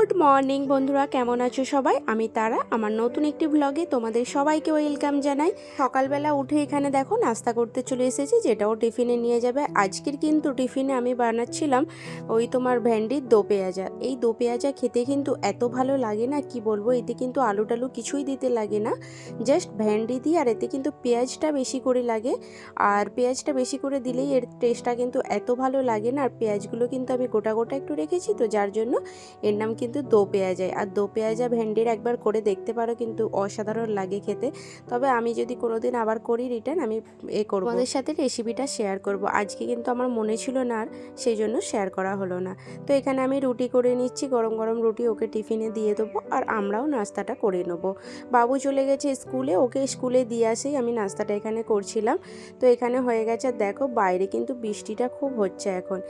Good morning বন্ধুরা, কেমন আছো সবাই? আমি তারা, আমার নতুন একটি ব্লগে তোমাদের সবাইকে ওয়েলকাম জানাই। সকালবেলা উঠে এখানে দেখো নাস্তা করতে চলে এসেছি, যেটাও টিফিনে নিয়ে যাবে। আজকের কিন্তু টিফিনে আমি বানাচ্ছিলাম ওই তোমার ভেন্ডির দো পেঁয়াজা। এই দো পেঁয়াজা খেতে কিন্তু এত ভালো লাগে না, কি বলবো। এতে কিন্তু আলু টালু কিছুই দিতে লাগে না, জাস্ট ভেন্ডি দিই। আর এতে কিন্তু পেঁয়াজটা বেশি করে লাগে, আর পেঁয়াজটা বেশি করে দিলেই এর টেস্টটা কিন্তু এত ভালো লাগে না। আর পেঁয়াজগুলো কিন্তু আমি গোটা গোটা একটু রেখেছি, তো যার জন্য এর নাম কিন্তু দো পেঁয়াজা। আর দো পেঁয়াজা ভেন্ডির একবার করে দেখতে পারো, কিন্তু অসাধারণ লাগে খেতে। তবে আমি যদি কোনোদিন আবার করি রিটার্ন, আমি করব, আমাদের সাথে রেসিপিটা শেয়ার করব। আজকে কিন্তু আমার মনে ছিল না, আর সেই জন্য শেয়ার করা হলো না। তো এখানে আমি রুটি করে নিচ্ছি, গরম গরম রুটি ওকে টিফিনে দিয়ে দেবো, আর আমরাও নাস্তাটা করে নেবো। বাবু চলে গেছে স্কুলে, ওকে স্কুলে দিয়ে আসেই আমি নাস্তাটা এখানে করছিলাম। তো এখানে হয়ে গেছে। দেখো বাইরে কিন্তু বৃষ্টিটা খুব হচ্ছে এখন,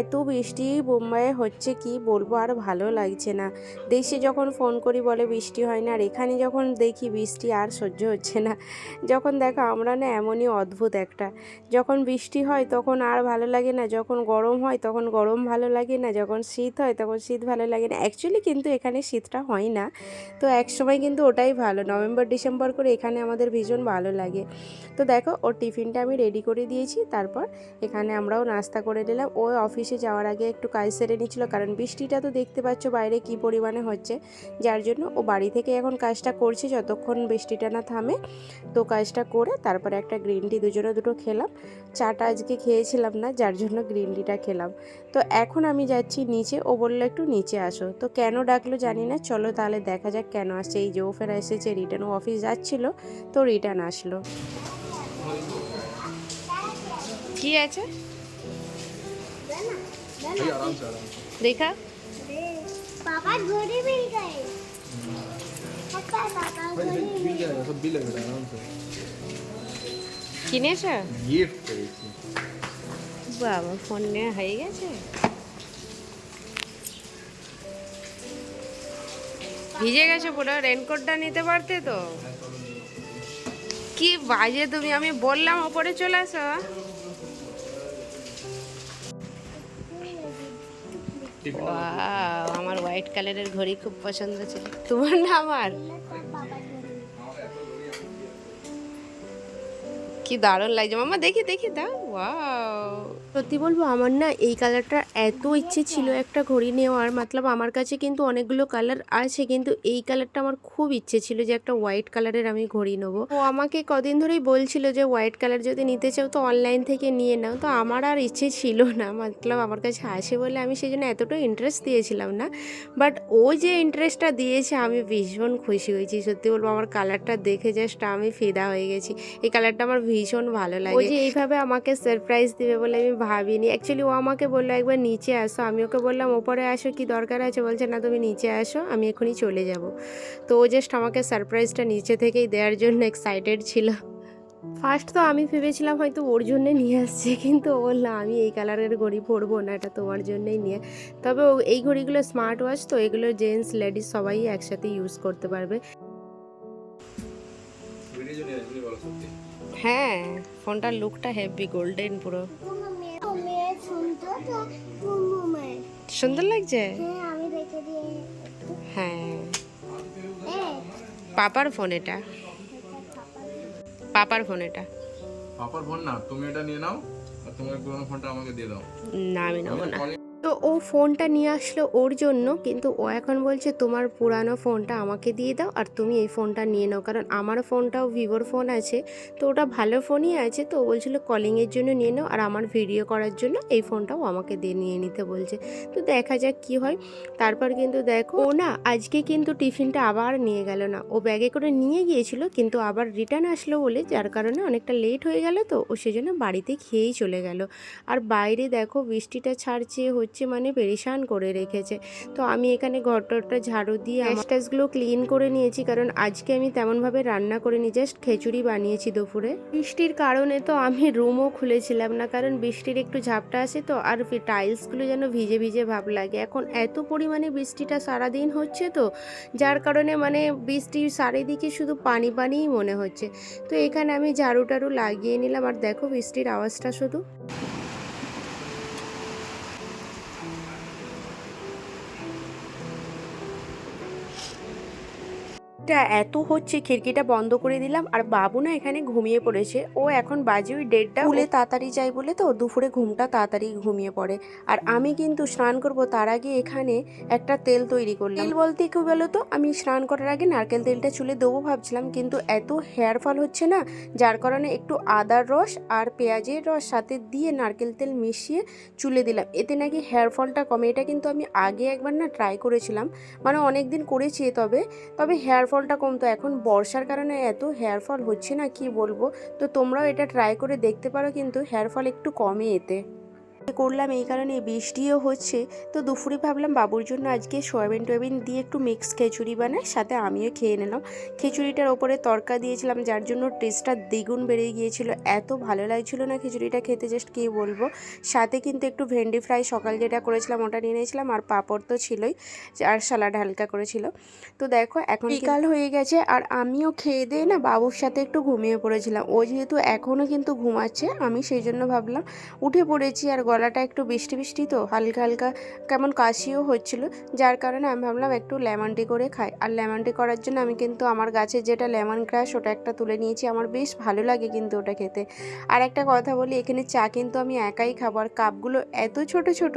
এত বৃষ্টি বোম্বাইয়ে হচ্ছে কি বলবো, আর ভালো লাগছে না। দেশে যখন ফোন করি বলে বৃষ্টি হয় না, আর এখানে যখন দেখি বৃষ্টি আর সহ্য হচ্ছে না। যখন দেখো আমরা না এমনই অদ্ভুত একটা, যখন বৃষ্টি হয় তখন আর ভালো লাগে না, যখন গরম হয় তখন গরম ভালো লাগে না, যখন শীত হয় তখন শীত ভালো লাগে না। অ্যাকচুয়ালি কিন্তু এখানে শীতটা হয় না, তো এক সময় কিন্তু ওটাই ভালো, নভেম্বর ডিসেম্বর করে এখানে আমাদের ভীষণ ভালো লাগে। তো দেখো ওর টিফিনটা আমি রেডি করে দিয়েছি, তারপর এখানে আমরাও নাস্তা করে নিলাম। ও অফিসে যাওয়ার আগে একটু কাজ সেরে নিচ্ছিল, কারণ বৃষ্টিটা তো দেখতে পাচ্ছ বাইরে কি পরিমাণে হচ্ছে, যার জন্য ও বাড়ি থেকে এখন কাজটা করছে যতক্ষণ বৃষ্টিটা না থামে। তো কাজটা করে তারপরে একটা গ্রিন টি দুজনে দুটো খেলাম। চাটা আজকে খেয়েছিলাম না, যার জন্য গ্রিন টিটা খেলাম। তো এখন আমি যাচ্ছি নিচে, ও বললো একটু নিচে আসো। তো কেন ডাকলো জানি না, চলো তাহলে দেখা যাক কেন আসছে। এই যে ও ফেরা এসেছে রিটার্ন, ও অফিস যাচ্ছিল তো রিটার্ন আসলো। কি আছে देखा पापा घोड़े मिल गए। पापा घोड़े मिल गए। सब बिल है बेटा आराम से কিনেছো? गिफ्ट করেছি বাবা ফোন নেওয়া হয়ে গেছে। ভিজে গেছে পুরো, রেনকোটটা নিতে পারতে তো। কি বাজে তুমি, আমি বললাম ওপরে চলে আসো। ওয়াও, আমার হোয়াইট কালারের ঘড়ি খুব পছন্দ ছিল। তোমার না আমার? কি দারুণ লাগছে মামা, দেখি দেখি দাও। ওয়াও, সত্যি বলবো আমার না এই কালারটা এত ইচ্ছে ছিল একটা ঘড়ি নেওয়ার, মতলব আমার কাছে কিন্তু অনেকগুলো কালার আছে, কিন্তু এই কালারটা আমার খুব ইচ্ছে ছিল যে একটা হোয়াইট কালারের আমি ঘড়ি নেবো। ও আমাকে কদিন ধরেই বলছিল যে হোয়াইট কালার যদি নিতে চাও তো অনলাইন থেকে নিয়ে নাও। তো আমার আর ইচ্ছে ছিল না, মতলব আমার কাছে আসে বলে আমি সেই জন্য এতটা ইন্টারেস্ট দিয়েছিলাম না। বাট ও যে ইন্টারেস্টটা দিয়েছে আমি ভীষণ খুশি হয়েছি। সত্যি বলবো আমার কালারটা দেখে জাস্ট আমি ফিদা হয়ে গেছি। এই কালারটা আমার ভীষণ ভালো লাগে। ও যে এইভাবে আমাকে সারপ্রাইজ দিবে বলে আমি ভাবিনি। অ্যাকচুয়ালি ও আমাকে বললো একবার নিচে আসো, আমি ওকে বললাম ওপরে আসো, কি দরকার আছে? বলছে না তুমি নিচে আসো, আমি এখনই চলে যাব। তো ও জাস্ট আমাকে সারপ্রাইজটা নিচে থেকেই দেওয়ার জন্য এক্সাইটেড ছিল। ফার্স্ট তো আমি ভেবেছিলাম হয়তো ওর জন্যে নিয়ে আসছে, কিন্তু ও বললো আমি এই কালারের ঘড়ি পরবো না, এটা তোমার জন্যই নিয়ে। তবে এই ঘড়িগুলো স্মার্ট ওয়াচ, তো এগুলো জেন্টস লেডিস সবাই একসাথে ইউজ করতে পারবে। হ্যাঁ, ফোনটার লুকটা হেভি গোল্ডেন পুরো, সুন্দর লাগছে। হ্যাঁ, পাপার ফোন এটা, পাপার ফোন এটা। পাপার ফোন না, তুমি এটা নিয়ে নাও আর তোমার পুরোনো ফোনটা আমাকে দিয়ে দাও। না আমি নেবো না। তো ও ফোনটা নিয়ে আসলো ওর জন্য, কিন্তু ও এখন বলছে তোমার পুরানো ফোনটা আমাকে দিয়ে দাও আর তুমি এই ফোনটা নিয়ে নাও, কারণ আমার ফোনটাও ভিভোর ফোন আছে, তো ওটা ভালো ফোনই আছে। তো ও বলছিল কলিংয়ের জন্য নিয়ে নাও, আর আমার ভিডিও করার জন্য এই ফোনটাও আমাকে দিয়ে নিয়ে নিতে বলছে। তো দেখা যাক কি হয়। তারপর কিন্তু দেখো ও না আজকে কিন্তু টিফিনটা আবার নিয়ে গেল না, ও ব্যাগে করে নিয়ে গিয়েছিল কিন্তু আবার রিটার্ন আসলো বলে, যার কারণে অনেকটা লেট হয়ে গেল। তো ও সেজন্য বাড়িতে খেয়েই চলে গেল। আর বাইরে দেখো বৃষ্টিটা ছাড়ছে হচ্ছে, মানে পেরেশান করে রেখেছে। তো আমি এখানে ঘরটরটা ঝাড়ু দিয়ে গ্যাসটাসগুলো ক্লিন করে নিয়েছি, কারণ আজকে আমি তেমনভাবে রান্না করিনি, জাস্ট খিচুড়ি বানিয়েছি দুপুরে। বৃষ্টির কারণে তো আমি রুমও খুলেছিলাম না, কারণ বৃষ্টির একটু ঝাপটা আসে তো, আর টাইলসগুলো যেন ভিজে ভিজে ভাব লাগে। এখন এত পরিমাণে বৃষ্টিটা সারাদিন হচ্ছে, তো যার কারণে মানে বৃষ্টির চারিদিকে শুধু পানি পানিই মনে হচ্ছে। তো এখানে আমি ঝাড়ু টাড়ু লাগিয়ে নিলাম, আর দেখো বৃষ্টির আওয়াজটা শুধু। টা এত হচ্ছে খিড়কিটা বন্ধ করে দিলাম আর বাবু না এখানে ঘুমিয়ে পড়েছে। ও এখন বাজে ওই 1:30, স্কুলে তাড়াতাড়ি যাই বলে তো দুপুরে ঘুমটা তাড়াতাড়ি ঘুমিয়ে পড়ে। আর আমি কিন্তু স্নান করব তার আগে এখানে একটা তেল তৈরি করলাম। তেল বলতে কি বলো তো, আমি স্নান করার আগে নারকেল তেলটা চুলে দেবো ভাবছিলাম, কিন্তু এত হেয়ার ফল হচ্ছে না, যার কারণে একটু আদার রস আর পেঁয়াজের রস সাথে দিয়ে নারকেল তেল মিশিয়ে চুলে দিলাম, এতে নাকি হেয়ার ফলটা কমে। এটা কিন্তু আমি আগে একবার না ট্রাই করেছিলাম, মানে অনেক দিন করেছি, তবে হেয়ার ফলটা কমতো। এখন বর্ষার কারণে এত হেয়ার ফল হচ্ছে না কি বলবো। তো তোমরাও এটা ট্রাই করে দেখতে পারো, কিন্তু হেয়ার ফল একটু কমে এতে। করলাম এই কারণে, বৃষ্টিও হচ্ছে। তো দুপুরে ভাবলাম বাবুর জন্য আজকে সয়াবিন টয়াবিন দিয়ে একটু মিক্স খিচুড়ি বানাই, সাথে আমিও খেয়ে নিলাম। খিচুড়িটার ওপরে তড়কা দিয়েছিলাম, যার জন্য টেস্টটা দ্বিগুণ বেড়ে গিয়েছিল। এত ভালো লাগছিল না খিচুড়িটা খেতে, জাস্ট কী বলবো। সাথে কিন্তু একটু ভেন্ডি ফ্রাই সকাল যেটা করেছিলাম ওটা নিয়ে নিয়েছিলাম, আর পাঁপড় তো ছিলই, আর স্যালাড হালকা করেছিল। তো দেখো এখন বিকাল হয়ে গেছে আর আমিও খেয়ে দিয়ে না বাবুর সাথে একটু ঘুমিয়ে পড়েছিলাম। ও যেহেতু এখনও কিন্তু ঘুমাচ্ছে, আমি সেই জন্য ভাবলাম উঠে পড়েছি। আর গলাটা একটু বৃষ্টি বৃষ্টি তো হালকা হালকা কেমন কাশিও হচ্ছিল, যার কারণে আমি ভাবলাম একটু লেমন টি করে খাই। আর লেমন টি করার জন্য আমি কিন্তু আমার গাছের যেটা লেমন গ্রাস ওটা একটা তুলে নিয়েছি, আমার বেশ ভালো লাগে কিন্তু ওটা খেতে। আর একটা কথা বলি, এখানে চা কিন্তু আমি একাই খাবো, আর কাপগুলো এত ছোট ছোট,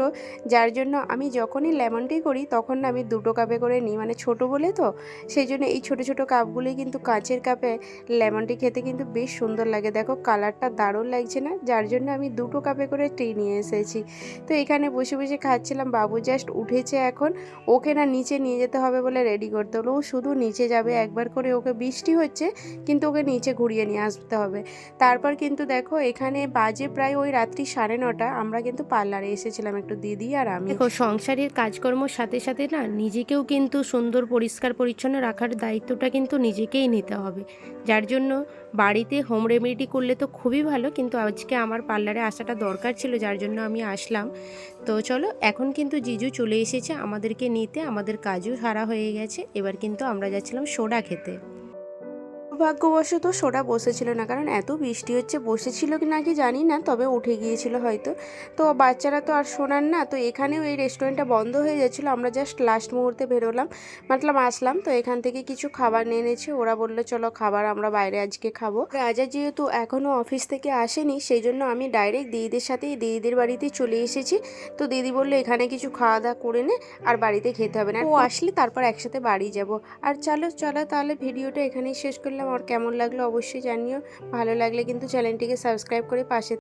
যার জন্য আমি যখনই লেমন টি করি তখন না আমি 2 কাপে করে নিই, মানে ছোট বলে তো সেই জন্য এই ছোট ছোট কাপগুলোই কিন্তু কাঁচের কাপে লেমন টি খেতে কিন্তু বেশ সুন্দর লাগে। দেখো কালারটা দারুণ লাগছে না, যার জন্য আমি 2 কাপে করে টি নিয়ে এসেছি। তো এখানে বসে বসে খাচ্ছিলাম। বাবু জাস্ট উঠেছে এখন, ওকে না নিচে নিয়ে যেতে হবে বলে রেডি করতে হলো। ও শুধু নিচে যাবে একবার করে, ওকে বৃষ্টি হচ্ছে কিন্তু ওকে নিচে ঘুরিয়ে নিয়ে আসতে হবে। তারপর কিন্তু দেখো এখানে বাজে প্রায় ওই রাত্রি 9:30, আমরা কিন্তু পার্লারে এসেছিলাম একটু দিদি আর আমি। দেখো সংসারের কাজকর্মর সাথে সাথে না নিজেকেও কিন্তু সুন্দর পরিষ্কার পরিচ্ছন্ন রাখার দায়িত্বটা কিন্তু নিজেকেই নিতে হবে, যার জন্য বাড়িতে হোম রেমেডি করলে তো খুবই ভালো, কিন্তু আজকে আমার পার্লারে আসাটা দরকার ছিল, যার জন্য আমি আসলাম। তো চলো, এখন কিন্তু জিজু চলে এসেছে আমাদেরকে নিতে, আমাদের কাজও সারা হয়ে গেছে। এবার কিন্তু আমরা যাচ্ছিলাম সোডা খেতে। দুর্ভাগ্যবশত সোডা বসেছিল না, কারণ এত বৃষ্টি হচ্ছে। বসেছিল কি নাকি জানি না, তবে উঠে গিয়েছিল হয়তো। তো বাচ্চারা তো আর শোনার না, তো এখানেও এই রেস্টুরেন্টটা বন্ধ হয়ে যাচ্ছিলো। আমরা জাস্ট লাস্ট মুহূর্তে বেরোলাম, আসলাম। তো এখান থেকে কিছু খাবার নিয়ে এনেছি, ওরা বললো চলো খাবার আমরা বাইরে আজকে খাবো। রাজা যেহেতু এখনও অফিস থেকে আসেনি, সেই জন্য আমি ডাইরেক্ট দিদিদের সাথেই দিদিদের বাড়িতে চলে এসেছি। তো দিদি বললো এখানে কিছু খাওয়া দাওয়া করে নে, আর বাড়িতে খেতে হবে না, ও আসলে তারপর একসাথে বাড়ি যাব। আর চলো তাহলে ভিডিওটা এখানেই শেষ করলাম। আর কেমন লাগলো অবশ্যই জানিও, ভালো লাগলে কিন্তু চ্যানেলটিকে সাবস্ক্রাইব করে পাশে